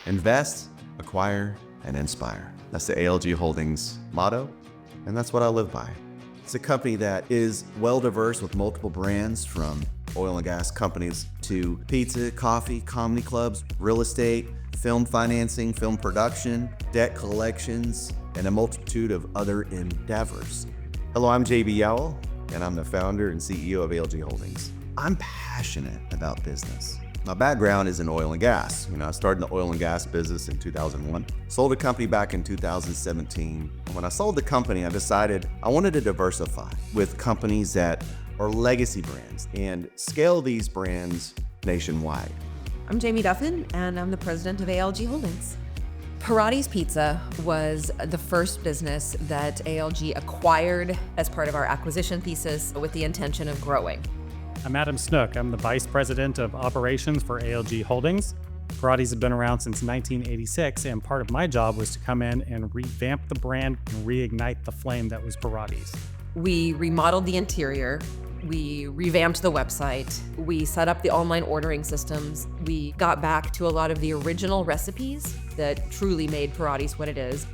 Invest, acquire, and inspire. That's the ALG Holdings motto, and that's what I live by. It's a company that is well diverse with multiple brands, from oil and gas companies to pizza, coffee, comedy clubs, real estate, film financing, film production, debt collections, and a multitude of other endeavors. Hello, I'm JB Yowell, and I'm the founder and CEO of ALG Holdings. I'm passionate about business. My background is in oil and gas. I started in the oil and gas business in 2001, sold a company back in 2017. When I sold the company, I decided I wanted to diversify with companies that are legacy brands and scale these brands nationwide. I'm Jamie Duffin, and I'm the president of ALG Holdings. Perrotti's Pizza was the first business that ALG acquired as part of our acquisition thesis with the intention of growing. I'm Adam Snook. I'm the Vice President of Operations for ALG Holdings. Perrotti's has been around since 1986, and part of my job was to come in and revamp the brand and reignite the flame that was Perrotti's. We remodeled the interior. We revamped the website. We set up the online ordering systems. We got back to a lot of the original recipes that truly made Perrotti's what it is.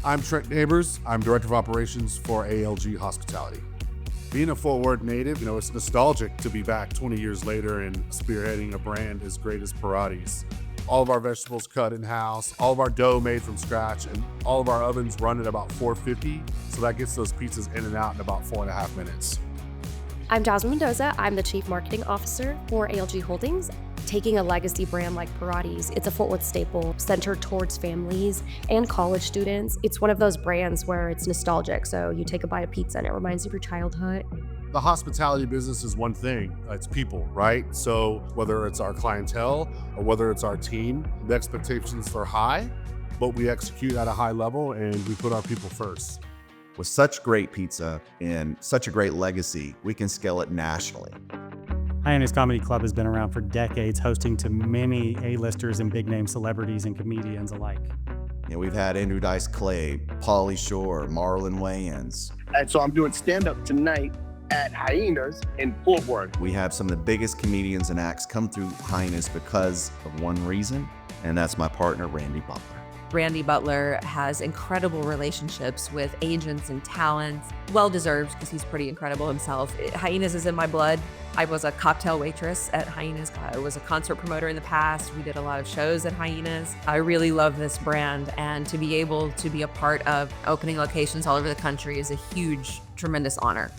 I'm Trent Neighbors. I'm Director of Operations for ALG Hospitality. Being a Fort Worth native, it's nostalgic to be back 20 years later and spearheading a brand as great as Perrotti's. All of our vegetables cut in-house, all of our dough made from scratch, and all of our ovens run at about 450, so that gets those pizzas in and out in about 4.5 minutes. I'm Jasmine Mendoza. I'm the Chief Marketing Officer for ALG Holdings. Taking a legacy brand like Perrotti's, it's a Fort Worth staple centered towards families and college students. It's one of those brands where it's nostalgic. So you take a bite of pizza and it reminds you of your childhood. The hospitality business is one thing, it's people, right? So whether it's our clientele or whether it's our team, the expectations are high, but we execute at a high level and we put our people first. With such great pizza and such a great legacy, we can scale it nationally. Hyena's Comedy Club has been around for decades, hosting to many A-listers and big-name celebrities and comedians alike. We've had Andrew Dice Clay, Pauly Shore, Marlon Wayans. And so I'm doing stand-up tonight at Hyena's in Fort Worth. We have some of the biggest comedians and acts come through Hyena's because of one reason, and that's my partner, Randy Butler. Randy Butler has incredible relationships with agents and talents. Well-deserved, because he's pretty incredible himself. Hyena's is in my blood. I was a cocktail waitress at Hyena's. I was a concert promoter in the past. We did a lot of shows at Hyena's. I really love this brand, and to be able to be a part of opening locations all over the country is a huge, tremendous honor.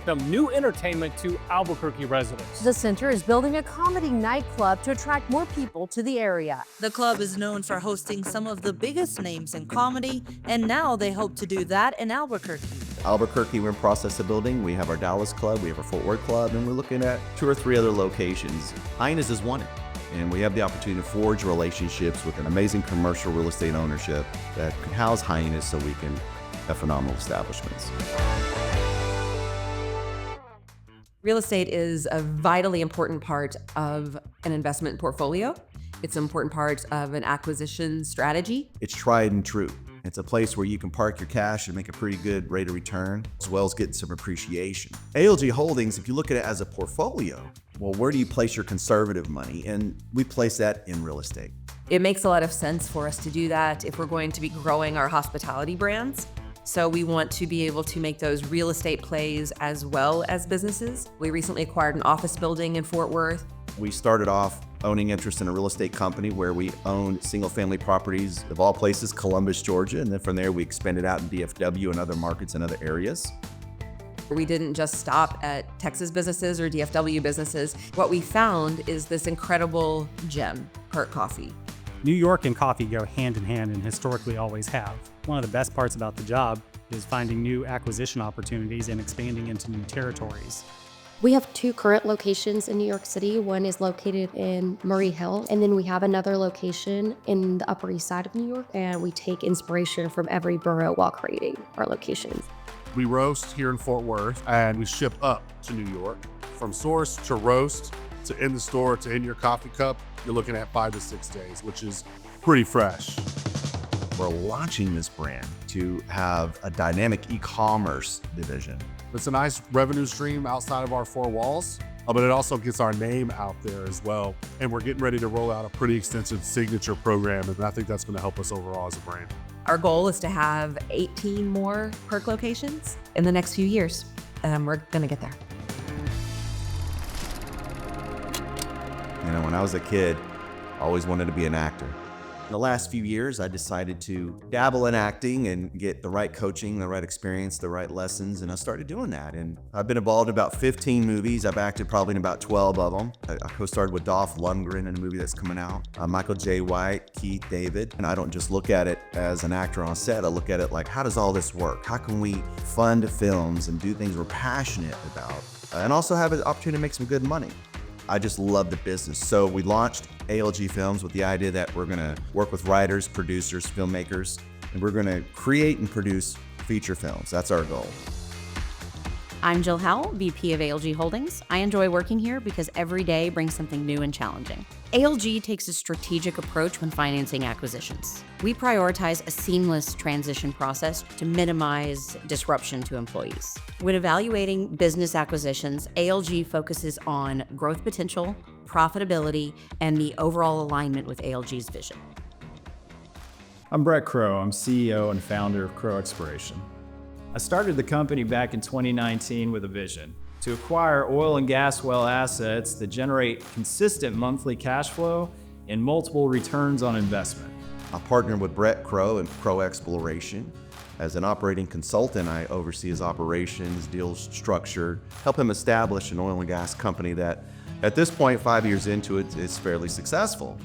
Some new entertainment to Albuquerque residents. The center is building a comedy nightclub to attract more people to the area. The club is known for hosting some of the biggest names in comedy, and now they hope to do that in Albuquerque. Albuquerque, we're in process of building. We have our Dallas club, we have our Fort Worth club, and we're looking at 2 or 3 other locations. Hyena's is one, and we have the opportunity to forge relationships with an amazing commercial real estate ownership that can house Hyena's so we can have phenomenal establishments. Real estate is a vitally important part of an investment portfolio. It's an important part of an acquisition strategy. It's tried and true. It's a place where you can park your cash and make a pretty good rate of return, as well as getting some appreciation. ALG Holdings, if you look at it as a portfolio, well, where do you place your conservative money? And we place that in real estate. It makes a lot of sense for us to do that if we're going to be growing our hospitality brands. So we want to be able to make those real estate plays as well as businesses. We recently acquired an office building in Fort Worth. We started off owning interest in a real estate company where we owned single-family properties of all places, Columbus, Georgia, and then from there we expanded out in DFW and other markets and other areas. We didn't just stop at Texas businesses or DFW businesses. What we found is this incredible gem, Perk Coffee. New York and coffee go hand in hand and historically always have. One of the best parts about the job is finding new acquisition opportunities and expanding into new territories. We have 2 current locations in New York City. One is located in Murray Hill, and then we have another location in the Upper East Side of New York, and we take inspiration from every borough while creating our locations. We roast here in Fort Worth and we ship up to New York. From source to roast to in the store to in your coffee cup, you're looking at 5 to 6 days, which is pretty fresh. We're launching this brand to have a dynamic e-commerce division. It's a nice revenue stream outside of our 4 walls. but it also gets our name out there as well. And we're getting ready to roll out a pretty extensive signature program, and I think that's going to help us overall as a brand. Our goal is to have 18 more Perk locations in the next few years. We're going to get there. You know, when I was a kid, I always wanted to be an actor. In the last few years, I decided to dabble in acting and get the right coaching, the right experience, the right lessons, and I started doing that. And I've been involved in about 15 movies. I've acted probably in about 12 of them. I co-starred with Dolph Lundgren in a movie that's coming out, Michael J. White, Keith David. And I don't just look at it as an actor on set. I look at it like, how does all this work? How can we fund films and do things we're passionate about and also have an opportunity to make some good money? I just love the business. So we launched ALG Films with the idea that we're gonna work with writers, producers, filmmakers, and we're gonna create and produce feature films. That's our goal. I'm Jill Howell, VP of ALG Holdings. I enjoy working here because every day brings something new and challenging. ALG takes a strategic approach when financing acquisitions. We prioritize a seamless transition process to minimize disruption to employees. When evaluating business acquisitions, ALG focuses on growth potential, profitability, and the overall alignment with ALG's vision. I'm Brett Crow. I'm CEO and founder of Crow Exploration. I started the company back in 2019 with a vision to acquire oil and gas well assets that generate consistent monthly cash flow and multiple returns on investment. I partnered with Brett Crow and Crow Exploration. As an operating consultant, I oversee his operations, deals structure, help him establish an oil and gas company that, at this point, 5 years into it, is fairly successful.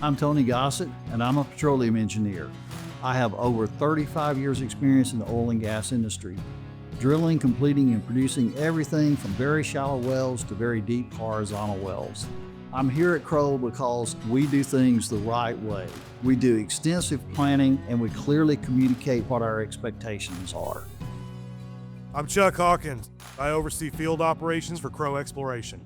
I'm Tony Gossett, and I'm a petroleum engineer. I have over 35 years experience in the oil and gas industry, drilling, completing, and producing everything from very shallow wells to very deep horizontal wells. I'm here at Crow because we do things the right way. We do extensive planning and we clearly communicate what our expectations are. I'm Chuck Hawkins. I oversee field operations for Crow Exploration.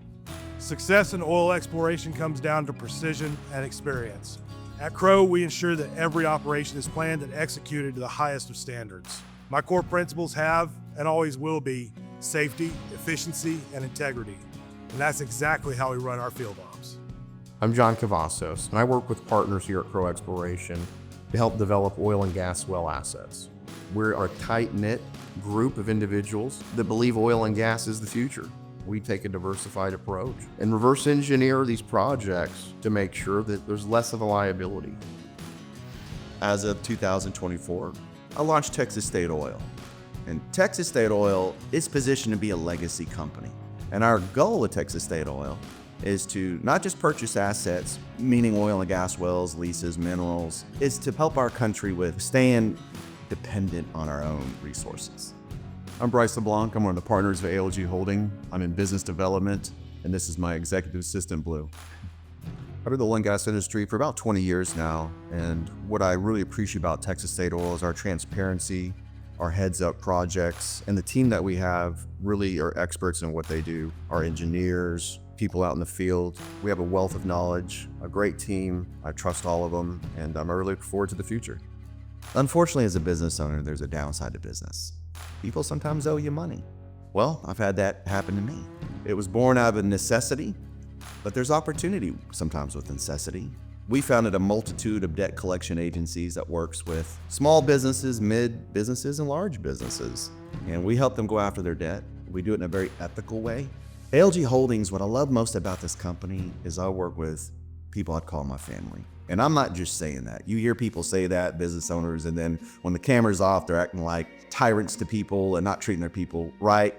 Success in oil exploration comes down to precision and experience. At Crow, we ensure that every operation is planned and executed to the highest of standards. My core principles have and always will be safety, efficiency, and integrity. And that's exactly how we run our field ops. I'm John Cavazos, and I work with partners here at Crow Exploration to help develop oil and gas well assets. We're a tight-knit group of individuals that believe oil and gas is the future. We take a diversified approach and reverse engineer these projects to make sure that there's less of a liability. As of 2024, I launched Texas State Oil. And Texas State Oil is positioned to be a legacy company. And our goal with Texas State Oil is to not just purchase assets, meaning oil and gas wells, leases, minerals, is to help our country with staying dependent on our own resources. I'm Bryce LeBlanc. I'm one of the partners of ALG Holding. I'm in business development, and this is my executive assistant, Blue. I've been in the oil and gas industry for about 20 years now, and what I really appreciate about Texas State Oil is our transparency, our heads-up projects, and the team that we have really are experts in what they do. Our engineers, people out in the field. We have a wealth of knowledge, a great team. I trust all of them, and I'm really looking forward to the future. Unfortunately, as a business owner, there's a downside to business. People sometimes owe you money. Well, I've had that happen to me. It was born out of necessity, but there's opportunity sometimes with necessity. We founded a multitude of debt collection agencies that works with small businesses, mid businesses, and large businesses. And we help them go after their debt. We do it in a very ethical way. ALG Holdings, what I love most about this company is I work with people I'd call my family. And I'm not just saying that. You hear people say that, business owners, and then when the camera's off, they're acting like tyrants to people and not treating their people right.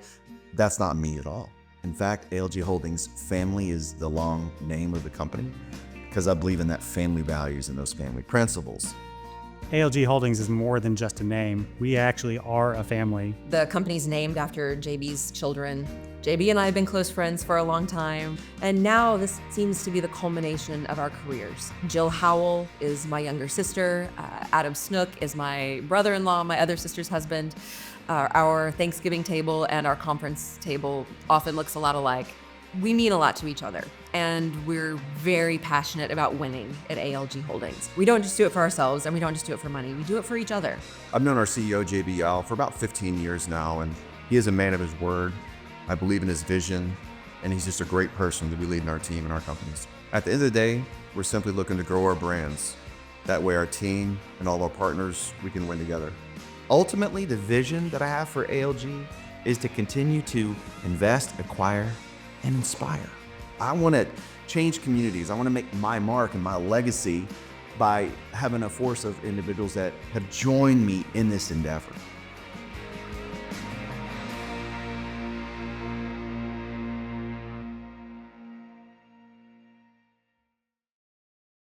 That's not me at all. In fact, ALG Holdings Family is the long name of the company because I believe in that family values and those family principles. ALG Holdings is more than just a name. We actually are a family. The company's named after JB's children. JB and I have been close friends for a long time, and now this seems to be the culmination of our careers. Jill Howell is my younger sister. Adam Snook is my brother-in-law, my other sister's husband. Our Thanksgiving table and our conference table often looks a lot alike. We mean a lot to each other, and we're very passionate about winning at ALG Holdings. We don't just do it for ourselves, and we don't just do it for money. We do it for each other. I've known our CEO, JB Yowell, for about 15 years now, and he is a man of his word. I believe in his vision. and he's just a great person to be leading our team and our companies. At the end of the day, we're simply looking to grow our brands. That way our team and all of our partners, we can win together. Ultimately, the vision that I have for ALG is to continue to invest, acquire, and inspire. I want to change communities. I want to make my mark and my legacy by having a force of individuals that have joined me in this endeavor.